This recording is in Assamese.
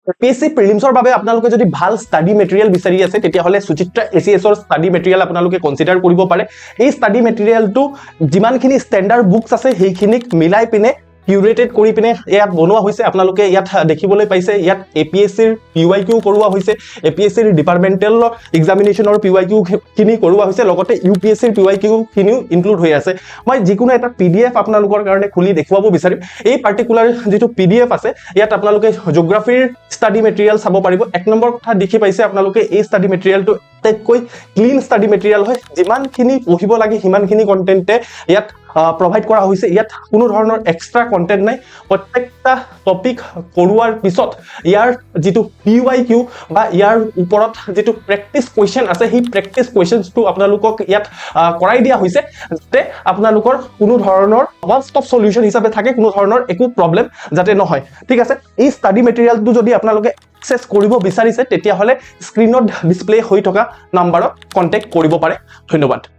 এপিএসসি প্ৰিলিমছৰ বাবে আপোনালোকে যদি ভাল ষ্টাডি মেটেৰিয়েল বিচাৰি আছে তেতিয়াহ'লে সুচিত্ৰা এচিএছৰ ষ্টাডি মেটেৰিয়েল আপোনালোকে কনচিডাৰ কৰিব পাৰে এই ষ্টাডি মেটেৰিয়েলটো যিমানখিনি ষ্টেণ্ডাৰ্ড বুকছ আছে সেইখিনিক মিলাই পিনে কিউৰেটেড কৰি পিনে ইয়াত বনোৱা হৈছে আপোনালোকে ইয়াত দেখিবলৈ পাইছে ইয়াত এপিএসসিৰ পিওয়াইকিউ কৰোৱা হৈছে এপিএসসিৰ ডিপাৰ্টমেন্টেল এক্সামিনেশনৰ পিওয়াইকিউ খিনি কৰোৱা হৈছে লগতে ইউপিএসসিৰ পিওয়াইকিউ খিনিও ইনক্লুড হৈ আছে মই যিকোনো এটা পিডিএফ আপোনালোকৰ কাৰণে খুলি দেখুৱাব বিচাৰিম এই পাৰ্টিকুলাৰ যেটো পিডিএফ আছে ইয়াত আপোনালোকে জিওগ্ৰাফিৰ ষ্টাডি মেটেৰিয়েল চাব পাৰিব এক নম্বৰ কথা দেখি পাইছে আপোনালোকে এই ষ্টাডি মেটেৰিয়েলটো কৈ ক্লিন ষ্টাডি মেটেৰিয়েল হয় যিমানখিনি পঢ়িব লাগে হিমানখিনি কন্টেন্টে ইয়াত প্ৰোভাইড কৰা হৈছে ইয়াত কোনো ধৰণৰ এক্সট্ৰা কন্টেন্ট নাই প্ৰত্যেকটা টপিক কৰোৱাৰ পিছত ইয়াৰ যেটো পিওয়াইকিউ বা ইয়াৰ ওপৰত যেটো প্ৰেক্টিস কোৱেশ্চন আছে সেই প্ৰেক্টিস কোৱেশ্চনটো আপোনালোকক ইয়াত কৰাই দিয়া হৈছে যাতে আপোনালোকৰ কোনো ধৰণৰ ওয়ান ষ্টপ সলিউশন হিচাপে থাকে কোনো ধৰণৰ একো প্ৰবলেম যাতে নহয় ঠিক আছে এই ষ্টাডি মেটেৰিয়েলটো যদি আপোনালোকে এক্সেস কৰিব বিচাৰিছে তেতিয়া হলে স্ক্ৰিনত ডিসপ্লে হৈ থকা নম্বৰত কন্টাক্ট কৰিব পাৰে ধন্যবাদ